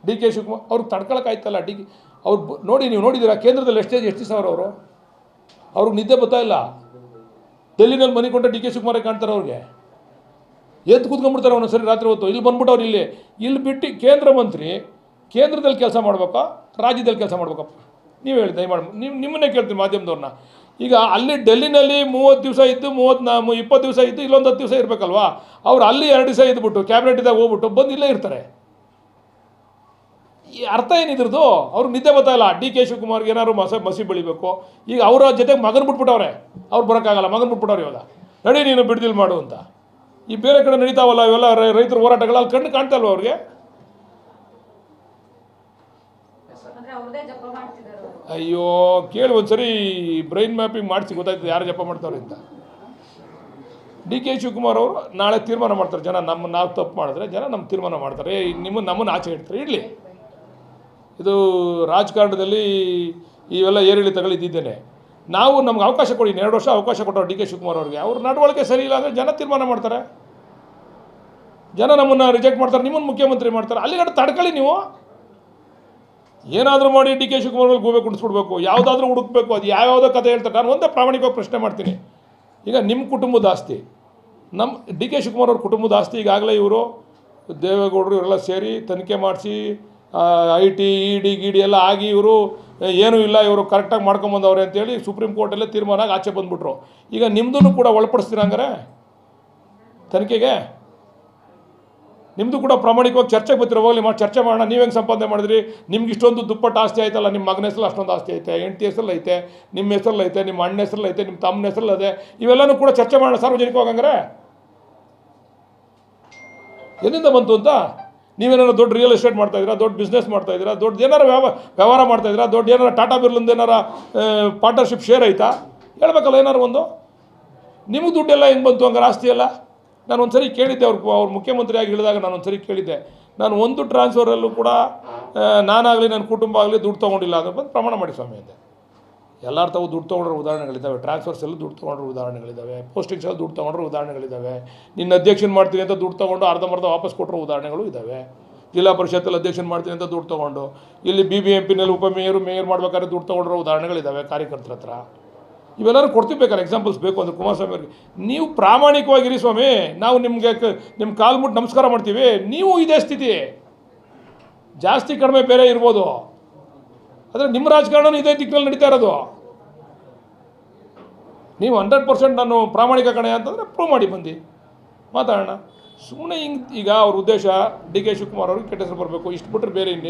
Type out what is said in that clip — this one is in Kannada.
ಡಿ ಕೆ ಶಿವಕುಮಾರ್ ಅವ್ರಿಗೆ ತಡ್ಕೊಳಕ್ಕಾಯ್ತಲ್ಲ. ಅವ್ರು ನೋಡಿ, ನೀವು ನೋಡಿದ್ದೀರಾ ಕೇಂದ್ರದಲ್ಲಿ ಎಷ್ಟು ದಿವಸ ಅವರು ಅವ್ರಿಗೆ ನಿದ್ದೆ ಬರ್ತಾ ಇಲ್ಲ. ಡೆಲ್ಲಿನಲ್ಲಿ ಮನೆ ಕೊಂಡ ಡಿ ಕೆ ಶಿವಕುಮಾರೇ ಕಾಣ್ತಾರೆ. ಅವ್ರಿಗೆ ಎದ್ದು ಕೂತ್ಕೊಂಡ್ಬಿಡ್ತಾರೆ ಒಂದೊಂದ್ಸರಿ ರಾತ್ರಿ ಹೊತ್ತು. ಇಲ್ಲಿ ಬಂದ್ಬಿಟ್ಟು ಅವ್ರು ಇಲ್ಲಿ ಬಿಟ್ಟು ಕೇಂದ್ರ ಮಂತ್ರಿ ಕೇಂದ್ರದಲ್ಲಿ ಕೆಲಸ ಮಾಡ್ಬೇಕಾ ರಾಜ್ಯದಲ್ಲಿ ಕೆಲಸ ಮಾಡ್ಬೇಕಪ್ಪ? ನೀವು ಹೇಳಿ ದಯಮಾಡಿ. ನಿಮ್ಮನ್ನೇ ಕೇಳ್ತೀನಿ ಮಾಧ್ಯಮದವ್ರನ್ನ. ಈಗ ಅಲ್ಲಿ ಡೆಲ್ಲಿನಲ್ಲಿ 30 ದಿವಸ ಇದ್ದು 20 ದಿವಸ ಇದ್ದು ಇಲ್ಲೊಂದು 10 ದಿವಸ ಇರಬೇಕಲ್ವಾ? ಅವ್ರು ಅಲ್ಲಿ 2 ದಿವಸ ಇದ್ಬಿಟ್ಟು ಕ್ಯಾಬಿನೆಟಿದಾಗ ಹೋಗ್ಬಿಟ್ಟು ಬಂದು ಇಲ್ಲೇ ಇರ್ತಾರೆ. ಈ ಅರ್ಥ ಏನಿದ್ರದ್ದು? ಅವ್ರಿಗೆ ನಿದ್ದೆ ಬರ್ತಾಯಿಲ್ಲ. ಡಿ ಕೆ ಶಿವಕುಮಾರ್ಗೆ ಏನಾದ್ರು ಮಸಿ ಬೆಳಿಬೇಕು. ಈಗ ಅವರ ಜೊತೆಗೆ ಮಗನ ಬಿಟ್ಬಿಟ್ಟವ್ರೆ. ಅವ್ರು ಬರೋಕ್ಕಾಗಲ್ಲ, ಮಗನ ಬಿಟ್ಬಿಟ್ಟವ್ರು. ಇವಾಗ ನಡಿ ನೀನು ಬಿಡ್ದಿಲ್ ಮಾಡು ಅಂತ. ಈ ಬೇರೆ ಕಡೆ ನಡೀತಾವಲ್ಲ ಇವೆಲ್ಲ ರೈತರ ಹೋರಾಟಗಳು, ಅಲ್ಲಿ ಕಣ್ಣು ಕಾಣ್ತಾ ಇಲ್ವ ಅವ್ರಿಗೆ? ಅಯ್ಯೋ ಕೇಳಿ ಒಂದ್ಸರಿ ಬ್ರೈನ್ ಮ್ಯಾಪಿಂಗ್ ಮಾಡಿಸಿ ಗೊತ್ತಾಯ್ತದೆ ಯಾರು ಜಪ ಮಾಡ್ತಾವ್ರೆ ಅಂತ. ಡಿ ಕೆ ಶಿವಕುಮಾರ್ ಅವರು ನಾಳೆ ತೀರ್ಮಾನ ಮಾಡ್ತಾರೆ. ಜನ ನಾವು ತಪ್ಪು ಮಾಡಿದ್ರೆ ಜನ ನಮ್ಮ ತೀರ್ಮಾನ ಮಾಡ್ತಾರೆ. ನಮ್ಮನ್ನು ಆಚೆ ಇಡ್ತಾರೆ. ಇಡಲಿ. ಇದು ರಾಜಕಾರಣದಲ್ಲಿ ಇವೆಲ್ಲ ಏರಿಳಿತಗಳು ಇದ್ದಿದ್ದೇನೆ. ನಾವು ನಮ್ಗೆ ಅವಕಾಶ ಕೊಡಿ. 2 ವರ್ಷ ಅವಕಾಶ ಕೊಟ್ಟರು ಡಿ ಕೆ ಶಿವಕುಮಾರ್ ಅವ್ರಿಗೆ. ಅವ್ರ ನಡವಳಿಕೆ ಸರಿ ಇಲ್ಲ ಅಂದರೆ ಜನ ತೀರ್ಮಾನ ಮಾಡ್ತಾರೆ. ಜನ ನಮ್ಮನ್ನು ರಿಜೆಕ್ಟ್ ಮಾಡ್ತಾರೆ, ನಿಮ್ಮನ್ನು ಮುಖ್ಯಮಂತ್ರಿ ಮಾಡ್ತಾರೆ. ಅಲ್ಲಿಗಡೆ ತಡ್ಕೊಳ್ಳಿ ನೀವು. ಏನಾದರೂ ಮಾಡಿ ಡಿ ಕೆ ಶಿವಕುಮಾರ್ ಮೇಲೆ ಗೋಬೆ ಕುಣಿಸ್ಬಿಡ್ಬೇಕು, ಯಾವುದಾದ್ರೂ ಹುಡುಕ್ಬೇಕು. ಅದು ಯಾವ್ಯಾವುದೋ ಕಥೆ ಹೇಳ್ತಾರೆ. ನಾನು ಒಂದೇ ಪ್ರಾಮಾಣಿಕವಾಗಿ ಪ್ರಶ್ನೆ ಮಾಡ್ತೀನಿ. ಈಗ ನಿಮ್ಮ ಕುಟುಂಬದ ಆಸ್ತಿ, ನಮ್ಮ ಡಿ ಕೆ ಶಿವಕುಮಾರ್ ಅವ್ರ ಕುಟುಂಬದ ಆಸ್ತಿ ಈಗಾಗಲೇ ಇವರು ದೇವೇಗೌಡರು ಇವರೆಲ್ಲ ಸೇರಿ ತನಿಖೆ ಮಾಡಿಸಿ IT ED ಎಲ್ಲ ಆಗಿ ಇವರು ಏನೂ ಇಲ್ಲ, ಇವರು ಕರೆಕ್ಟಾಗಿ ಮಾಡ್ಕೊಂಬಂದವ್ರೆ ಅಂತೇಳಿ ಸುಪ್ರೀಂ ಕೋರ್ಟಲ್ಲೇ ತೀರ್ಮಾನ ಆಚೆ ಬಂದುಬಿಟ್ರು. ಈಗ ನಿಮ್ಮದನ್ನು ಕೂಡ ಒಳಪಡಿಸ್ತೀರ ಹಂಗಾರೆ ತನಿಖೆಗೆ? ನಿಮ್ಮದು ಕೂಡ ಪ್ರಾಮಾಣಿಕವಾಗಿ ಚರ್ಚೆಗೆ ಬರ್ತಿರೋ. ಹೋಗಲಿ ಚರ್ಚೆ ಮಾಡೋಣ. ನೀವು ಹೆಂಗೆ ಸಂಪಾದನೆ ಮಾಡಿದ್ರಿ? ನಿಮ್ಗೆ ಇಷ್ಟೊಂದು ದುಪ್ಪಟ್ಟು ಆಸ್ತಿ ಆಯ್ತಲ್ಲ. ನಿಮ್ಮ ಮಗನ ಹೆಸರಲ್ಲಿ ಅಷ್ಟೊಂದು ಆಸ್ತಿ ಐತೆ, ಹೆಂಡತಿ ಹೆಸರಲ್ಲಿ ಐತೆ, ನಿಮ್ಮ ಹೆಸರಲ್ಲಿ ಐತೆ, ನಿಮ್ಮ ಅಣ್ಣ ಹೆಸರಲ್ಲಿ ಐತೆ, ನಿಮ್ಮ ತಮ್ಮನ ಹೆಸರಲ್ಲಿ ಅದೇ. ಇವೆಲ್ಲನೂ ಕೂಡ ಚರ್ಚೆ ಮಾಡೋಣ ಸಾರ್ವಜನಿಕವಾಗಿ. ಹಂಗಾರೆ ಎಲ್ಲಿಂದ ಬಂತು ಅಂತ? ನೀವೇನಾರು ದೊಡ್ಡ ರಿಯಲ್ ಎಸ್ಟೇಟ್ ಮಾಡ್ತಾಯಿದ್ದೀರಾ, ದೊಡ್ಡ ಬಿಸ್ನೆಸ್ ಮಾಡ್ತಾಯಿದ್ದೀರಾ, ದೊಡ್ಡ ಏನಾರು ವ್ಯವಹಾರ ಮಾಡ್ತಾಯಿದ್ದೀರಾ, ದೊಡ್ಡ ಏನಾರು ಟಾಟಾ ಬಿರ್ಲಿಂದ ಏನಾರು ಪಾರ್ಟ್ನರ್ಶಿಪ್ ಶೇರ್ ಆಯಿತಾ? ಹೇಳ್ಬೇಕಲ್ಲ ಏನಾರು ಒಂದು. ನಿಮಗೆ ದುಡ್ಡೆಲ್ಲ ಹೆಂಗೆ ಬಂತು ಹಂಗಾರೆ ಆಸ್ತಿ ಎಲ್ಲ? ನಾನು ಒಂದು ಸರಿ ಕೇಳಿದ್ದೆ, ಅವ್ರು ಮುಖ್ಯಮಂತ್ರಿಯಾಗಿ ಹೇಳಿದಾಗ ನಾನು ಒಂದು ಸರಿ ಕೇಳಿದ್ದೆ. ನಾನು ಒಂದು ಟ್ರಾನ್ಸ್ಫರಲ್ಲೂ ಕೂಡ ನಾನಾಗಲಿ ನನ್ನ ಕುಟುಂಬ ಆಗಲಿ ದುಡ್ಡು ತೊಗೊಂಡಿಲ್ಲ ಅಂದರೆ ಬಂದು ಪ್ರಮಾಣ ಮಾಡಿ ಸ್ವಾಮಿ ಅಂತೆ. ಎಲ್ಲರ ತಾವು ದುಡ್ಡು ತೊಗೊಂಡ್ರೆ ಉದಾಹರಣೆಗಳಿದ್ದಾವೆ. ಟ್ರಾನ್ಸ್ಫರ್ಸಲ್ಲೂ ದುಡ್ಡು ತೊಗೊಂಡ್ರೆ ಉದಾಹರಣೆಗಳಿದ್ದಾವೆ. ಪೋಸ್ಟಿಂಗ್ಸಲ್ಲಿ ದುಡ್ಡು ತೊಗೊಂಡ್ರೆ ಉದಾಹರಣೆಗಳಿದ್ದಾವೆ. ನಿನ್ನ ಅಧ್ಯಕ್ಷನ ಮಾಡ್ತೀನಿ ಅಂತ ದುಡ್ಡು ತೊಗೊಂಡು ಅರ್ಧಂಬರ್ಧ ವಾಪಸ್ ಕೊಟ್ಟರು ಉದಾಹರಣೆಗಳು ಇದ್ದಾವೆ. ಜಿಲ್ಲಾ ಪರಿಷತ್ತಲ್ಲಿ ಅಧ್ಯಕ್ಷನ ಮಾಡ್ತೀನಿ ಅಂತ ದುಡ್ಡು ತೊಗೊಂಡು ಇಲ್ಲಿ BBMPನಲ್ಲಿ ಮೇಯರ್ ಮಾಡ್ಬೇಕಾದ್ರೆ ದುಡ್ಡು ತೊಗೊಂಡ್ರೆ ಉದಾಹರಣೆಗಳಿದ್ದಾವೆ ಕಾರ್ಯಕರ್ತರ ಹತ್ರ. ಇವೆಲ್ಲರೂ ಕೊಡ್ತೀವಿ ಬೇಕಾದ್ರೆ ಎಕ್ಸಾಂಪಲ್ಸ್ ಬೇಕು ಅಂದರೆ ಕುಮಾರಸ್ವಾಮಿ ಅವ್ರಿಗೆ. ನೀವು ಪ್ರಾಮಾಣಿಕವಾಗಿರಿ ಸ್ವಾಮಿ. ನಾವು ನಿಮ್ಮ ಕಾಲು ಮುಟ್ಟು ನಮಸ್ಕಾರ ಮಾಡ್ತೀವಿ. ನೀವು ಇದೇ ಸ್ಥಿತಿ. ಜಾಸ್ತಿ ಕಡಿಮೆ ಬೇರೆ ಇರ್ಬೋದು, ಆದರೆ ನಿಮ್ಮ ರಾಜಕಾರಣನೂ ಇದೇ ದಿಕ್ಕಿನಲ್ಲಿ ನಡೀತಾ ಇರೋದು. ನೀವು 100% ನಾನು ಪ್ರಾಮಾಣಿಕ ಕಣೆ ಅಂತಂದರೆ ಪ್ರೂವ್ ಮಾಡಿ ಬಂದು ಮಾತಾಡೋಣ. ಸುಮ್ಮನೆ ಹಿಂಗೆ ಈಗ ಅವ್ರ ಉದ್ದೇಶ ಡಿ ಕೆ ಶಿವಕುಮಾರ್ ಅವ್ರಿಗೆ ಕೆಟ್ಟ ಹೆಸರು ಬರಬೇಕು, ಇಷ್ಟು ಬಿಟ್ಟರೆ ಬೇರೆ ಇನ್ನೇನು